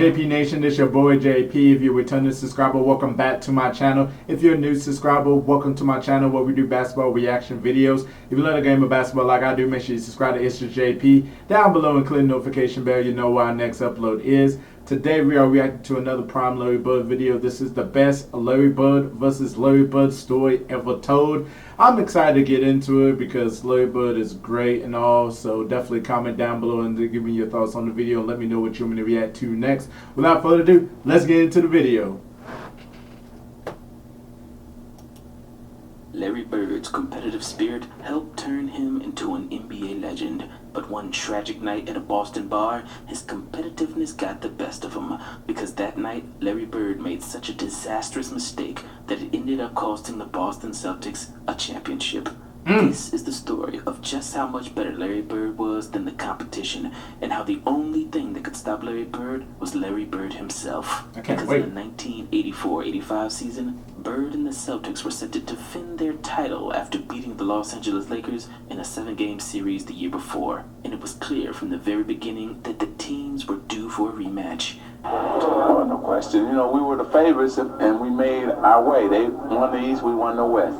JP Nation? This your boy JP. If you're a returning subscriber, welcome back to my channel. If you're a new subscriber, welcome to my channel where we do basketball reaction videos. If you love the game of basketball like I do, make sure you subscribe to ItzJustJP. Down below and click the notification bell, you know where our next upload is. Today we are reacting to another prime Larry Bird video. This is the best Larry Bird versus Larry Bird story ever told. I'm excited to get into it because Larry Bird is great and all. So definitely comment down below and give me your thoughts on the video and let me know what you want me to react to next. Without further ado, let's get into the video. Larry Bird's competitive spirit helped turn him into an NBA legend, but one tragic night at a Boston bar, his competitiveness got the best of him, because that night, Larry Bird made such a disastrous mistake that it ended up costing the Boston Celtics a championship. This is the story of just how much better Larry Bird was than the competition, and how the only thing that could stop Larry Bird was Larry Bird himself. Because in the 1984-85 season, Bird and the Celtics were set to defend their title after beating the Los Angeles Lakers in a 7-game series the year before, and it was clear from the very beginning that the teams were due for a rematch. No question. You know, we were the favorites, and we made our way. They won the East, we won the West.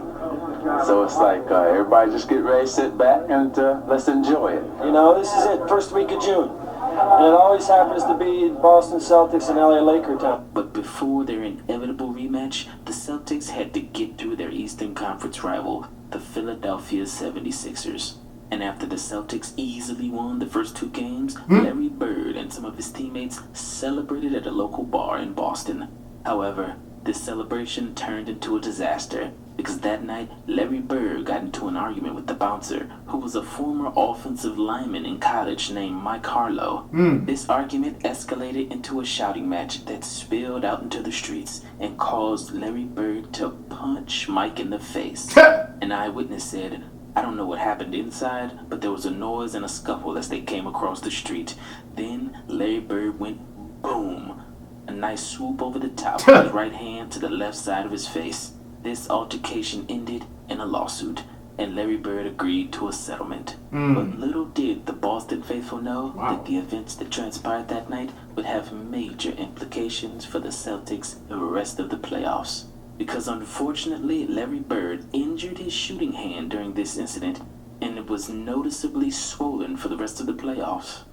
So it's like everybody just get ready, sit back, and let's enjoy it. You know, this is it, first week of June. And it always happens to be Boston Celtics and LA Laker time. But before their inevitable rematch, the Celtics had to get through their Eastern Conference rival, the Philadelphia 76ers. And after the Celtics easily won the first 2 games, Larry Bird and some of his teammates celebrated at a local bar in Boston. However, this celebration turned into a disaster, because that night, Larry Bird got into an argument with the bouncer, who was a former offensive lineman in college named Mike Harlow. This argument escalated into a shouting match that spilled out into the streets and caused Larry Bird to punch Mike in the face. An eyewitness said, "I don't know what happened inside, but there was a noise and a scuffle as they came across the street. Then Larry Bird went boom. A nice swoop over the top with his right hand to the left side of his face. This altercation ended in a lawsuit, and Larry Bird agreed to a settlement. But little did the Boston faithful know that the events that transpired that night would have major implications for the Celtics the rest of the playoffs. Because unfortunately, Larry Bird injured his shooting hand during this incident, and it was noticeably swollen for the rest of the playoffs.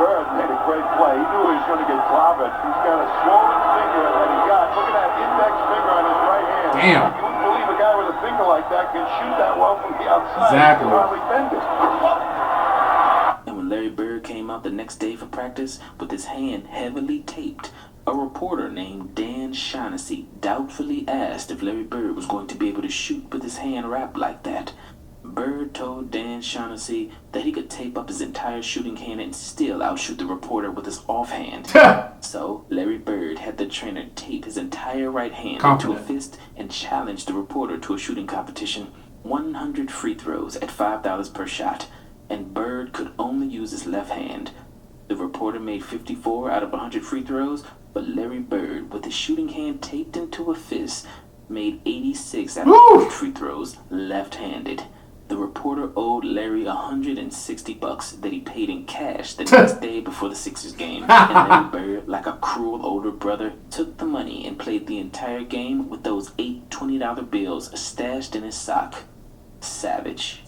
Bird made a great play. He knew he was going to get clobbered. He's got a swollen finger that he got. Look at that index finger on his right hand. Damn. You wouldn't believe a guy with a finger like that can shoot that well from the outside. Exactly. He can hardly bend it. And when Larry Bird came out the next day for practice with his hand heavily taped, a reporter named Dan Shaughnessy doubtfully asked if Larry Bird was going to be able to shoot with his hand wrapped like that. Bird told Dan Shaughnessy that he could tape up his entire shooting hand and still outshoot the reporter with his offhand. So Larry Bird had the trainer tape his entire right hand into a fist and challenged the reporter to a shooting competition, 100 free throws at $5 per shot, and Bird could only use his left hand. The reporter made 54 out of 100 free throws, but Larry Bird, with his shooting hand taped into a fist, made 86 out of 100 free throws left-handed. The reporter owed Larry $160 that he paid in cash the next day before the Sixers game. And Larry Bird, like a cruel older brother, took the money and played the entire game with those 8 $20 bills stashed in his sock. Savage.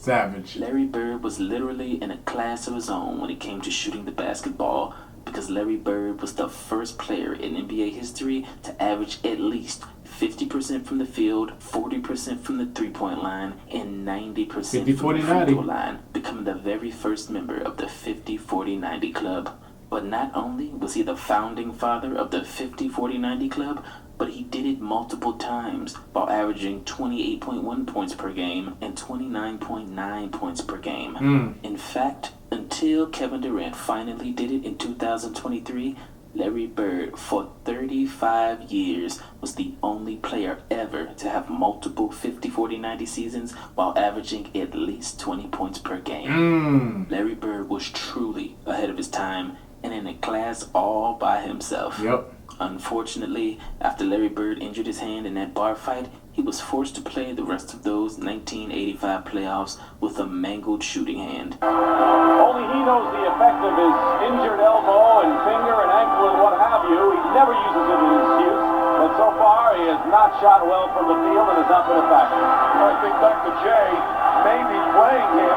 Larry Bird was literally in a class of his own when it came to shooting the basketball, because Larry Bird was the first player in NBA history to average at least 50% from the field, 40% from the three-point line, and 90% from the free throw line, becoming the very first member of the 50-40-90 club. But not only was he the founding father of the 50-40-90 club, but he did it multiple times while averaging 28.1 points per game and 29.9 points per game. In fact, until Kevin Durant finally did it in 2023, Larry Bird, for 35 years, was the only player ever to have multiple 50-40-90 seasons while averaging at least 20 points per game. Larry Bird was truly ahead of his time and in a class all by himself. Unfortunately, after Larry Bird injured his hand in that bar fight, he was forced to play the rest of those 1985 playoffs with a mangled shooting hand. Only he knows the effect of his injured elbow and finger and ankle and what have you. He never uses it as an excuse, but so far he has not shot well from the field and has not been a factor. I think Dr. J may be playing him,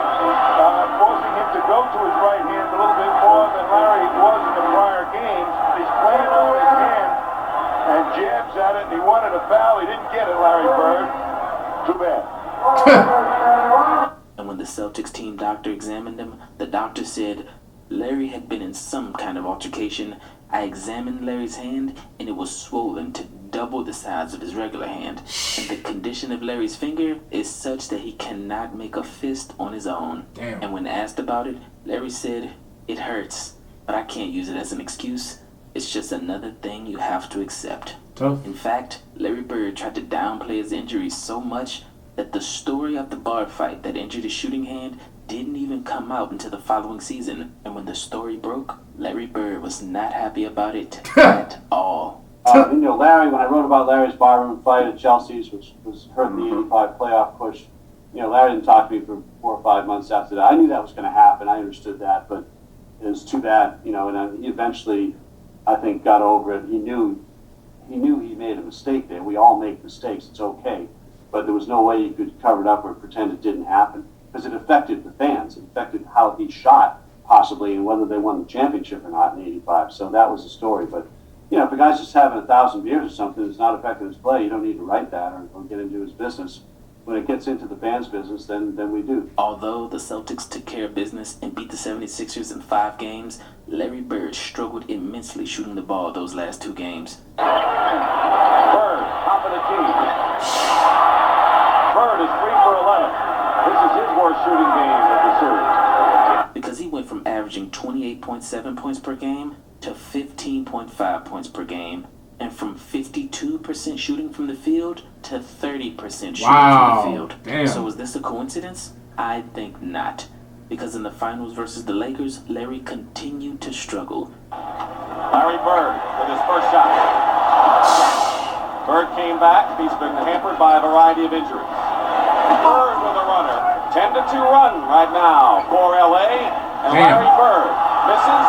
forcing him to go to his right hand a little bit more than Larry was in the prior games. He's playing on his hand and jabs at it, and he wanted a foul. He didn't get it, Larry Bird. Too bad. And when the Celtics team doctor examined him, the doctor said Larry had been in some kind of altercation. I examined Larry's hand, and it was swollen to double the size of his regular hand. And the condition of Larry's finger is such that he cannot make a fist on his own. Damn. And when asked about it, Larry said, "It hurts, but I can't use it as an excuse. It's just another thing you have to accept." Tough. In fact, Larry Bird tried to downplay his injuries so much that the story of the bar fight that injured his shooting hand didn't even come out until the following season. And when the story broke, Larry Bird was not happy about it at all. Larry, when I wrote about Larry's barroom fight at Chelsea's, which was hurt in the 85 playoff push, Larry didn't talk to me for 4 or 5 months after that. I knew that was going to happen. I understood that, but it was too bad, and he eventually, I think, got over it. He knew he made a mistake there. We all make mistakes. It's okay. But there was no way he could cover it up or pretend it didn't happen, because it affected the fans. It affected how he shot, possibly, and whether they won the championship or not in '85. So that was the story. But, if a guy's just having 1,000 beers or something, it's not affecting his play, you don't need to write that or get into his business. When it gets into the fans' business, then we do. Although the Celtics took care of business and beat the 76ers in 5 games, Larry Bird struggled immensely shooting the ball those last 2 games. Bird, top of the key. Bird is 3 for 11. This is his worst shooting game of the series. Because he went from averaging 28.7 points per game to 15.5 points per game, and from 52% shooting from the field to 30% shooting from the field. Damn. So is this a coincidence? I think not. Because in the finals versus the Lakers, Larry continued to struggle. Larry Bird with his first shot. Bird came back. He's been hampered by a variety of injuries. Bird with a runner. 10-2 run right now for LA. And Damn. Larry Bird misses.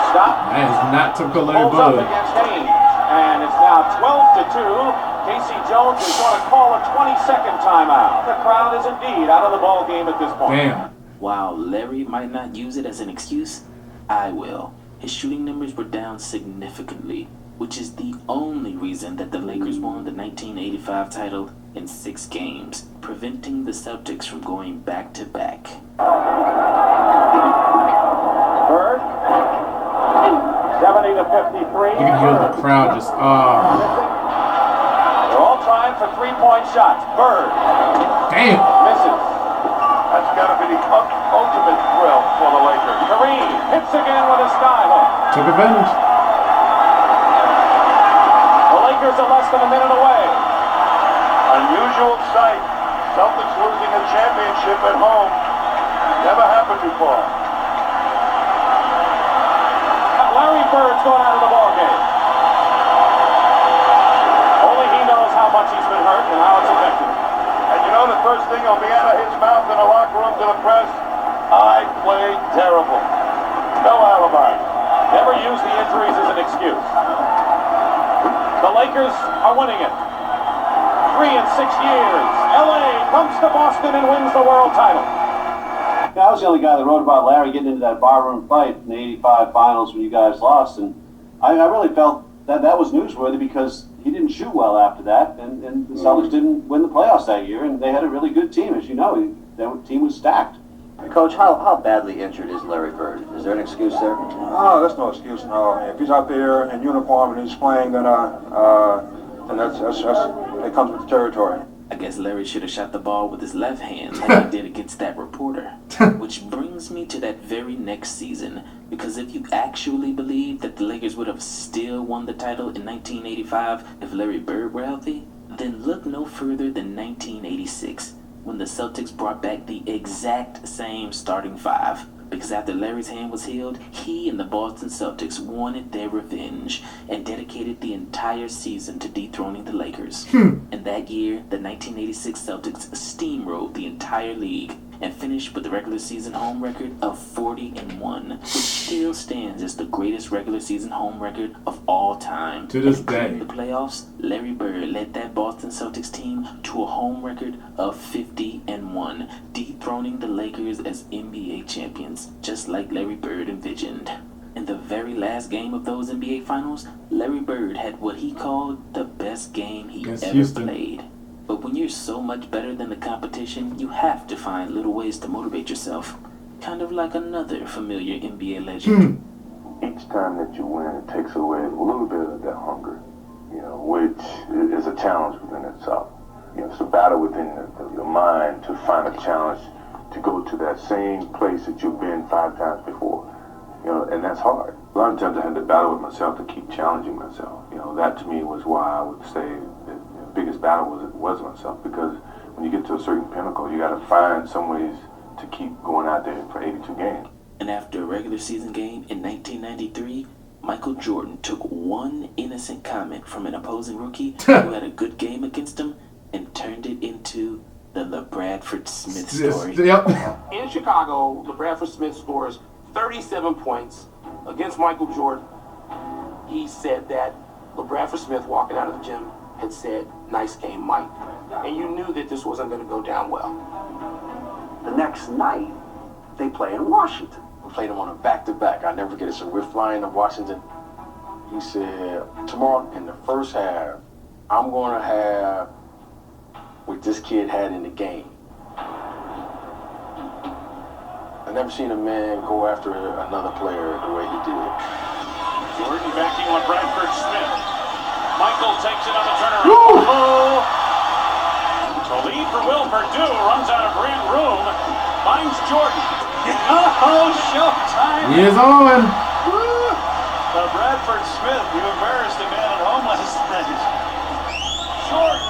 Stop. That is not typical Larry Pulls up Bird. against Haynes. And it's now 12-2. Casey Jones is going to call a 20-second timeout. The crowd is indeed out of the ball game at this point. Damn. While Larry might not use it as an excuse, I will. His shooting numbers were down significantly, which is the only reason that the Lakers won the 1985 title in 6 games, preventing the Celtics from going back-to-back. Bird. 70-53. You can hear the crowd just, They're all trying for 3-point shots. Bird damn. misses. That's got to be the ultimate thrill for the Lakers. Kareem hits again with a skyhook. Took advantage. The Lakers are less than a minute away. Unusual sight. Celtics losing a championship at home. Never happened before. Larry Bird's going out of the ball game. Only he knows how much he's been hurt and how it's affected him. And the first thing will be out of his mouth in the locker room to the press, I played terrible. No alibi. Never use the injuries as an excuse. The Lakers are winning it. 3 in 6 years. LA comes to Boston and wins the world title. I was the only guy that wrote about Larry getting into that barroom fight in the '85 finals when you guys lost, and I really felt that was newsworthy because he didn't shoot well after that, and the Celtics didn't win the playoffs that year, and they had a really good team, as you know. Their team was stacked. Coach, how badly injured is Larry Bird? Is there an excuse there? Oh, that's no excuse, no. If he's out there in uniform and he's playing, then that's it comes with the territory. I guess Larry should have shot the ball with his left hand like he did against that reporter. Which brings me to that very next season, because if you actually believe that the Lakers would have still won the title in 1985 if Larry Bird were healthy, then look no further than 1986, when the Celtics brought back the exact same starting 5. because after Larry's hand was healed, he and the Boston Celtics wanted their revenge and dedicated the entire season to dethroning the Lakers. And that year, the 1986 Celtics steamrolled the entire league and finished with the regular season home record of 40-1, which still stands as the greatest regular season home record of all time. To this day. In the playoffs, Larry Bird led that Boston Celtics team to a home record of 50-1, dethroning the Lakers as NBA champions, just like Larry Bird envisioned. In the very last game of those NBA Finals, Larry Bird had what he called the best game he ever played. But when you're so much better than the competition, you have to find little ways to motivate yourself. Kind of like another familiar NBA legend. Each time that you win, it takes away a little bit of that hunger, which is a challenge within itself. It's a battle within your mind to find a challenge to go to that same place that you've been 5 times before. And that's hard. A lot of times I had to battle with myself to keep challenging myself. That to me was why I would say that the biggest battle was myself, because when you get to a certain pinnacle, you got to find some ways to keep going out there for 82 games. And after a regular season game in 1993, Michael Jordan took one innocent comment from an opposing rookie who had a good game against him and turned it into the LeBradford Smith story. In Chicago, LeBradford Smith scores 37 points against Michael Jordan. He said that LeBradford Smith, walking out of the gym, had said, "Nice game, Mike." And you knew that this wasn't going to go down well. The next night, they play in Washington. We played them on a back-to-back. I never forget it. So we're flying to Washington. He said, tomorrow in the first half, I'm going to have what this kid had in the game. I've never seen a man go after another player the way he did. Jordan backing on Bradford Smith. Michael takes it on the turnaround. The lead for Will Perdue runs out of Grant Room. Finds Jordan. Oh, showtime. He is on. Bradford Smith, you embarrassed a man at home last night. Jordan,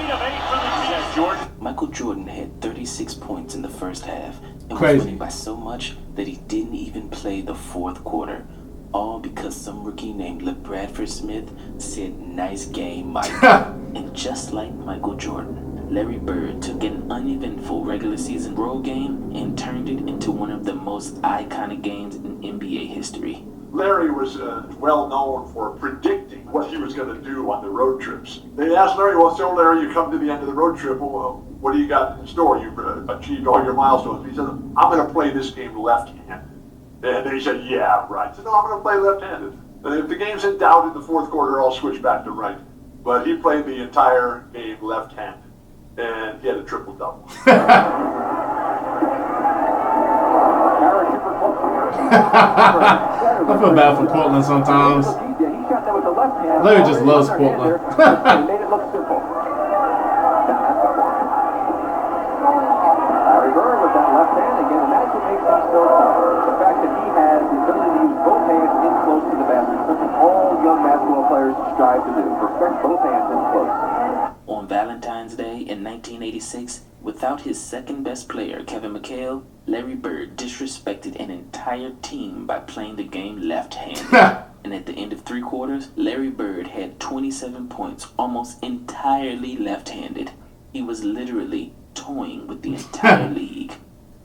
8 of 8 from the team. Jordan. Michael Jordan had 36 points in the first half and Crazy. was winning by so much that he didn't even play the fourth quarter. All because some rookie named LeBradford Smith said, "Nice game, Mike." And just like Michael Jordan, Larry Bird took an uneventful regular season road game and turned it into one of the most iconic games in NBA history. Larry was well known for predicting what he was going to do on the road trips. They asked Larry, "Well, so Larry, you come to the end of the road trip, well, what do you got in store? You've achieved all your milestones." He said, "I'm going to play this game left-handed." And then he said, "Yeah, right." He said, "No, I'm going to play left-handed. If the game's in doubt in the fourth quarter, I'll switch back to right." But he played the entire game left-handed, and he had a triple-double. I feel bad for Portland sometimes. Larry just loves Portland. Made it look simple. Larry Bird with that left hand again, and that's what makes him so tough. The fact that he has the ability to use both hands in close to the basket, something all young basketball players strive to do. Perfect both hands in close. On Valentine's Day in 1986, without his second best player, Kevin McHale, Larry Bird disrespected an entire team by playing the game left-handed. And at the end of 3 quarters, Larry Bird had 27 points, almost entirely left-handed. He was literally toying with the entire league.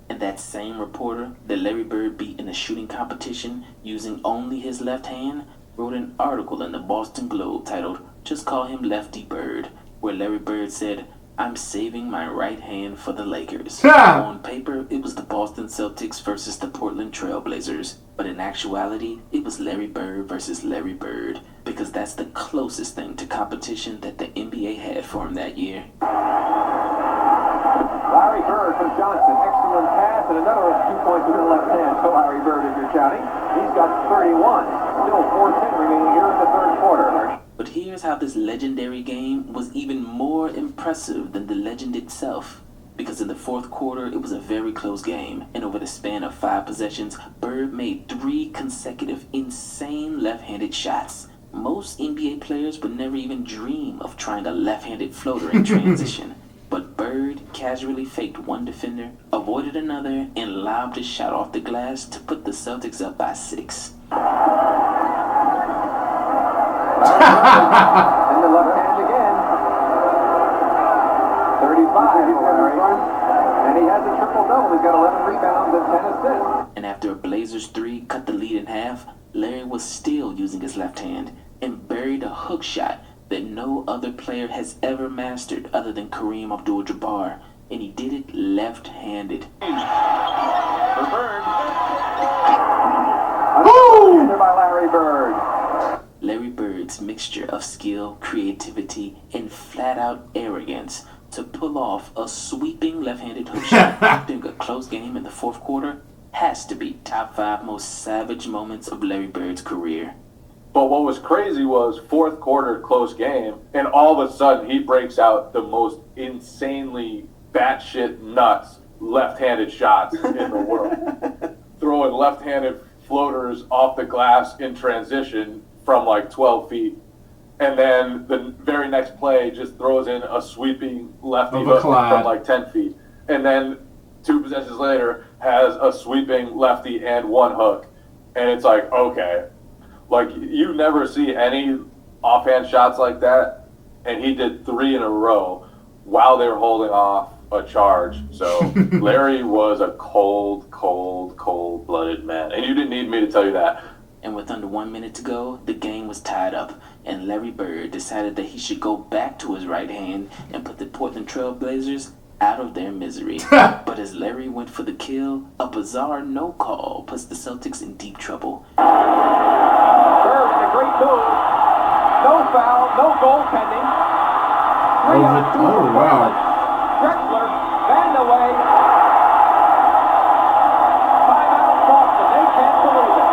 And that same reporter that Larry Bird beat in a shooting competition using only his left hand wrote an article in the Boston Globe titled "Just Call Him Lefty Bird," where Larry Bird said, "I'm saving my right hand for the Lakers." On paper, it was the Boston Celtics versus the Portland Trail Blazers. But in actuality, it was Larry Bird versus Larry Bird, because that's the closest thing to competition that the NBA had for him that year. Larry Bird from Johnson, excellent pass, and another 2 points with the left hand. So Larry Bird, if you're counting, he's got 31. Still 4:10 remaining here in the third quarter. But here's how this legendary game was even more impressive than the legend itself. Because in the fourth quarter, it was a very close game, and over the span of 5 possessions, Bird made 3 consecutive insane left-handed shots. Most NBA players would never even dream of trying a left-handed floater in transition, but Bird casually faked one defender, avoided another, and lobbed a shot off the glass to put the Celtics up by 6. And the left hand again. 35 for Larry. And he has a triple-double. He's got 11 rebounds and 10 assists. And after a Blazers 3 cut the lead in half, Larry was still using his left hand and buried a hook shot that no other player has ever mastered other than Kareem Abdul-Jabbar. And he did it left-handed. For Bird. Woo! By Larry Bird. Larry Bird's mixture of skill, creativity, and flat-out arrogance to pull off a sweeping left-handed hook shot during a close game in the fourth quarter has to be top 5 most savage moments of Larry Bird's career. But what was crazy was fourth quarter close game, and all of a sudden he breaks out the most insanely batshit nuts left-handed shots in the world. Throwing left-handed floaters off the glass in transition from like 12 feet. And then the very next play just throws in a sweeping lefty hook from like 10 feet. And then 2 possessions later has a sweeping lefty and 1 hook. And it's like, okay. Like, you never see any offhand shots like that. And he did 3 in a row while they were holding off a charge. So Larry was a cold-blooded man. And you didn't need me to tell you that. And with under 1 minute to go, the game was tied up, and Larry Bird decided that he should go back to his right hand and put the Portland Trail Blazers out of their misery. But as Larry went for the kill, a bizarre no call puts the Celtics in deep trouble. Bird in a great move. No foul, no goaltending. 3 on 2 for Portland. Drexler, banned away. Timeout Boston. They can't believe it.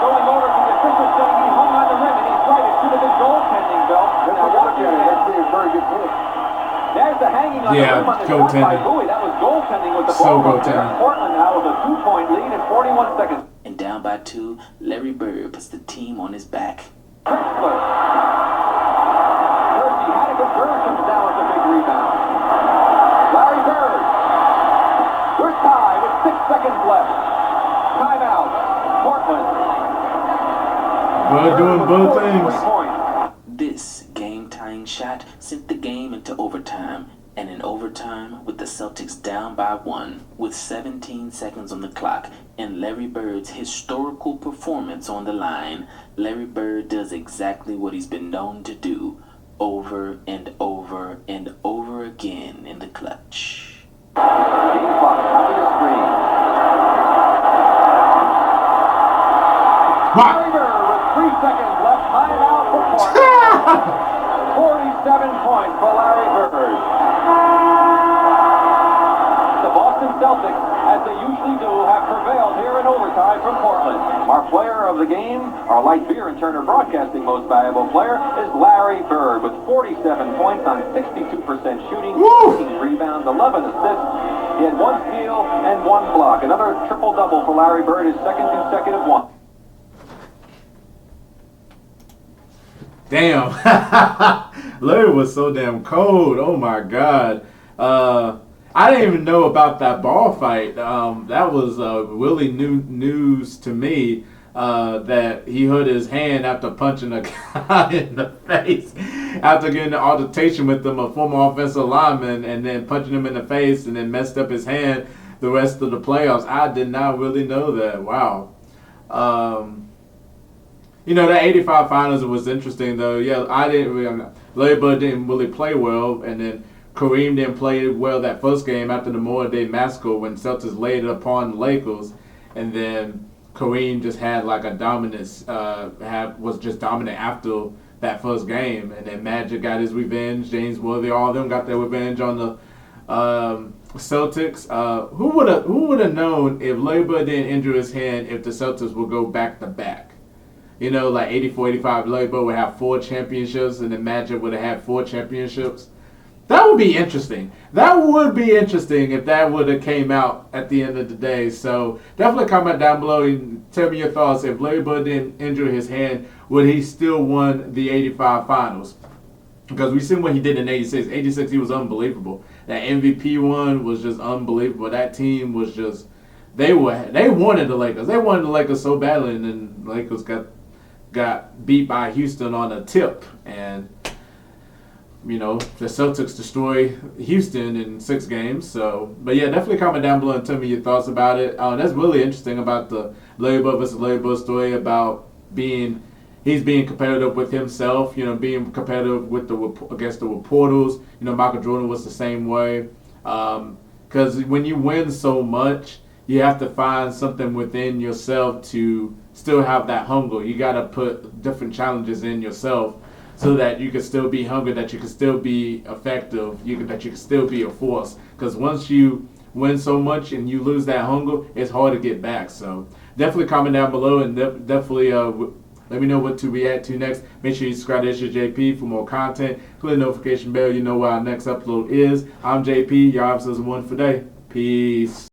Going over to the official saying he hung on the rim, and he's right. It should have been goaltending, Bill. Now watch it. That's a very good hit. There's the hanging on the rim on the shot by Bowie. That was goaltending with the ball. Portland now with a 2-point lead in 41 seconds. And down by 2, Larry Bird puts the team on his back. Drexler. Jersey Hannigan Bird comes down with a big rebound. Larry Bird. We're tied with 6 seconds left. Timeout. Portland. We're doing both things. This game-tying shot sent the game into overtime, and in overtime, with the Celtics down by 1, with 17 seconds on the clock, and Larry Bird's historical performance on the line, Larry Bird does exactly what he's been known to do, over and over and over again in the clutch. Game clock, top of the screen. Larry Bird with 3 seconds left. Timeout for Portland. 47 points for Larry Bird. The Boston Celtics, as they usually do, have prevailed here in overtime from Portland. Our player of the game, our Light Beer and Turner Broadcasting most valuable player, is Larry Bird with 47 points on 62% shooting, 18 rebounds, 11 assists. He had 1 steal and 1 block. Another triple-double for Larry Bird, his second consecutive one. Damn. Larry was so damn cold. Oh my God. I didn't even know about that ball fight. That was really new news to me, that he hurt his hand after punching a guy in the face, after getting an altercation with him, a former offensive lineman, and then punching him in the face and then messed up his hand the rest of the playoffs. I did not really know that. Wow. You know, that 85 finals was interesting, though. Yeah, Larry Bird didn't really play well, and then Kareem didn't play well that first game after the Memorial Day massacre when Celtics laid it upon the Lakers, and then Kareem just had like a dominance, was just dominant after that first game, and then Magic got his revenge. James Worthy, all of them got their revenge on the Celtics. Who would have known if Larry Bird didn't injure his hand if the Celtics would go back to back? You know, like 84, 85, Larry Bird would have 4 championships, and then Magic would have had 4 championships. That would be interesting. That would be interesting if that would have came out at the end of the day. So definitely comment down below and tell me your thoughts. If Larry Bird didn't injure his hand, would he still won the 85 finals? Because we seen what he did in 86. 86, he was unbelievable. that MVP one was just unbelievable. That team was just they wanted the Lakers. They wanted the Lakers so badly, and then the Lakers got beat by Houston on a tip, and the Celtics destroy Houston in 6 games. So, but yeah, definitely comment down below and tell me your thoughts about it. That's really interesting about the Larry Bird versus Larry Bird story about he's being competitive with himself, being competitive with against the reporters. Michael Jordan was the same way. Because when you win so much, you have to find something within yourself to still have that hunger. You got to put different challenges in yourself so that you can still be hungry, that you can still be effective, that you can still be a force. Because once you win so much and you lose that hunger, it's hard to get back. So definitely comment down below and definitely let me know what to react to next. Make sure you subscribe to ItzJP for more content. Click the notification bell. You know where our next upload is. I'm JP. Your officer's one for day. Peace.